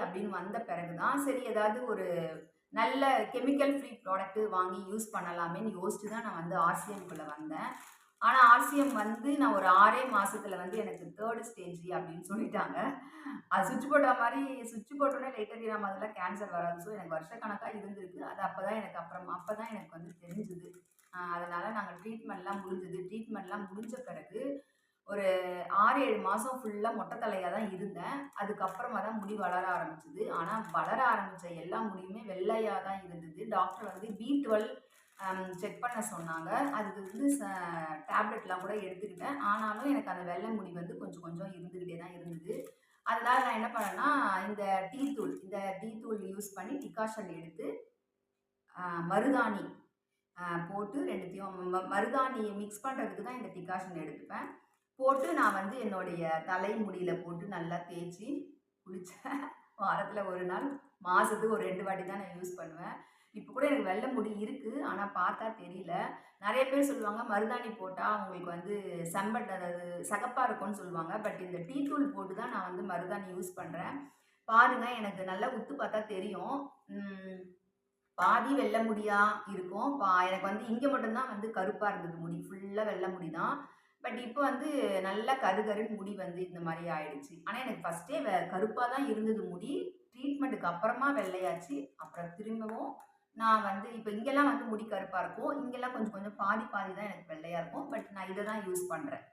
அப்படின்னு வந்த பிறகு தான் சரி ஏதாவது ஒரு நல்ல கெமிக்கல் ஃப்ரீ ப்ராடக்ட் வாங்கி யூஸ் பண்ணலாமேன்னு யோசிச்சு தான் நான் வந்து ஆர்சிஎம்குள்ள வந்தேன். ஆனா ஆர்சிஎம் வந்து நான் ஒரு 6 மாசத்துல வந்து எனக்கு 3 ஸ்டேஜ் அப்படின்னு சொல்லிட்டாங்க. அது சுவிட்ச் போட்ட மாரி சுவிட்ச் போட்டோனே லைட்டா நம்ம அதெல்லாம் கேன்சர் வராது. ஸோ எனக்கு வருஷக்கணக்கா இருந்திருக்கு. அது அப்பதான் எனக்கு அப்பதான் எனக்கு வந்து தெரிஞ்சது. அதனால நாங்க ட்ரீட்மெண்ட்லாம் முடிஞ்சது. ட்ரீட்மெண்ட்லாம் முடிஞ்ச பிறகு ஒரு 6, 7 மாசம் ஃபுல்லா மொட்டை தலையா தான் இருந்தேன். அதுக்கப்புறமா தான் முடி வளர ஆரம்பிச்சது. ஆனா வளர ஆரம்பிச்ச எல்லா முடியுமே வெள்ளையா தான் இருந்தது. டாக்டர் வந்து B12 செக் பண்ண சொன்னாங்க. அதுக்கு வந்து டேப்லெட்லாம் கூட எடுத்துக்கிட்டேன். ஆனாலும் எனக்கு அந்த வெள்ளை முடி வந்து கொஞ்சம் கொஞ்சம் இருந்துகிட்டே தான் இருந்தது. அதனால நான் என்ன பண்ணேன்னா, இந்த டீ தூள் யூஸ் பண்ணி டிகாஷன் எடுத்து மருதாணி போட்டு 2த்தையும் மருதாணிய மிக்ஸ் பண்றதுக்கு தான் இந்த டிகாஷன் எடுத்துப்பேன். போட்டு நான் வந்து என்னுடைய தலைமுடியில போட்டு நல்லா தேய்ச்சி குளிச்சேன். வாரத்துல 1 நாள், மாசத்துக்கு ஒரு 2 வாட்டி தான் நான் யூஸ் பண்ணுவேன். இப்ப கூட எனக்கு வெள்ள முடி இருக்கு. ஆனா பார்த்தா தெரியல. நெறைய பேர் சொல்லுவாங்க, மருதாணி போட்டா உங்களுக்கு வந்து அதாவது சிகப்பா இருக்கும்னு சொல்லுவாங்க. பட் இந்த டீ தூள் போட்டு தான் நான் வந்து மருதாணி யூஸ் பண்றேன். பாருங்க எனக்கு நல்லா உத்து பார்த்தா தெரியும். ம். பாதி வெள்ள முடியா இருக்கும். எனக்கு வந்து இங்க மட்டும் தான் வந்து கருப்பா இருந்தது முடி. ஃபுல்லா வெள்ள முடி தான். பட் இப்போ வந்து நல்லா கருகருன்னு முடி வந்து இந்த மாரி ஆயிடுச்சு. ஆனா எனக்கு ஃபர்ஸ்ட்டே கருப்பா தான் இருந்தது முடி. ட்ரீட்மெண்ட்டுக்கு அப்புறமா வெள்ளையாச்சு. அப்புறம் திரும்பவும் நான் வந்து இப்ப இங்கெல்லாம் வந்து முடி கருப்பா இருக்கும். இங்கெல்லாம் கொஞ்சம் கொஞ்சம் பாதி பாதி தான் எனக்கு வெள்ளையா இருக்கும். பட் நான் இத தான் யூஸ் பண்றேன்.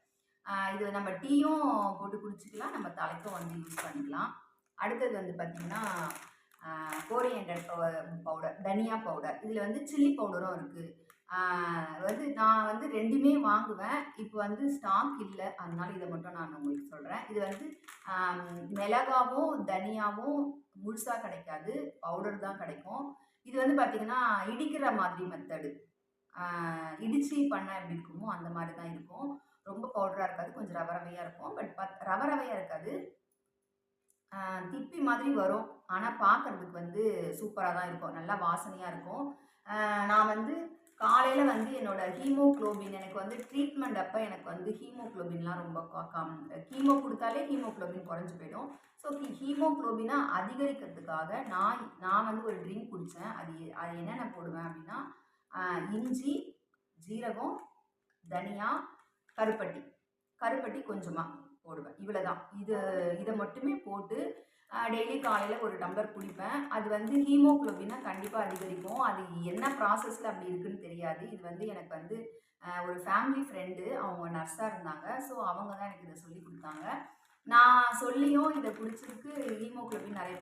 இது நம்ம டீயும் போட்டு குடிச்சுக்கலாம். நம்ம தலைக்கும் வந்து யூஸ் பண்ணிக்கலாம். அடுத்தது வந்து பார்த்தீங்கன்னா, கோரியண்டர் பவுடர், தனியா பவுடர். இதில வந்து சில்லி பவுடரும் இருக்கு. ஆ வந்து நான் வந்து 2மே வாங்குவேன். இப்போ வந்து ஸ்டாக் இல்ல. அதனால இத மட்டும் நான் உங்களுக்கு சொல்றேன். இது வந்து மிளகாவும், தனியாவும் முழுசா கிடைக்காது. பவுடர் தான் கிடைக்கும். இது வந்து பார்த்தீங்கன்னா, இடிக்கிற மாதிரி மெத்தடு. ஆ இடிச்சு பண்ணா எப்படி இருக்குமோ, அந்த மாரி தான் இருக்கும். ரொம்ப பவுடரா இருக்காது. கொஞ்சம் ரவ ரவையா இருக்கும். பட் ரவ ரவையா இருக்காது. திப்பி மாதிரி வரும். ஆனா பார்க்கறதுக்கு வந்து சூப்பரா தான் இருக்கும். நல்லா வாசனையா இருக்கும். நான் வந்து காலையில வந்து என்னோட ஹீமோகுளோபின் எனக்கு வந்து ட்ரீட்மெண்ட் அப்ப எனக்கு வந்து ஹீமோகுளோபின்லாம் ரொம்ப கீமோ குடுத்தாலே ஹீமோகுளோபின் குறைஞ்சு போயிடும். ஸோ ஹீமோகுளோபின அதிகரிக்கிறதுக்காக நான் வந்து ஒரு ட்ரிங்க் குடிச்சேன். அது என்னென்ன போடுவேன் அப்டின்னா, இஞ்சி, ஜீரகம், தனியா, கருப்பட்டி. கருப்பட்டி கொஞ்சமா போடுவேன். இவ்வளதான். இத மட்டுமே போட்டு டெய்லி காலையில ஒரு டம்ளர் குடிப்பேன். அது வந்து ஹீமோகுளோபின கண்டிப்பா அதிகரிக்கும். அது என்ன ப்ராசஸ்ல அப்படி இருக்குன்னு தெரியாது. இது வந்து எனக்கு வந்து ஒரு ஃபேமிலி ஃப்ரெண்டு. அவங்க நர்ஸா இருந்தாங்க. ஸோ அவங்க தான் எனக்கு இத சொல்லிக் குடுத்தாங்க. நான் சொல்லியும் இத குடிச்சதுக்கு ஹீமோகுளோபின் நெறைய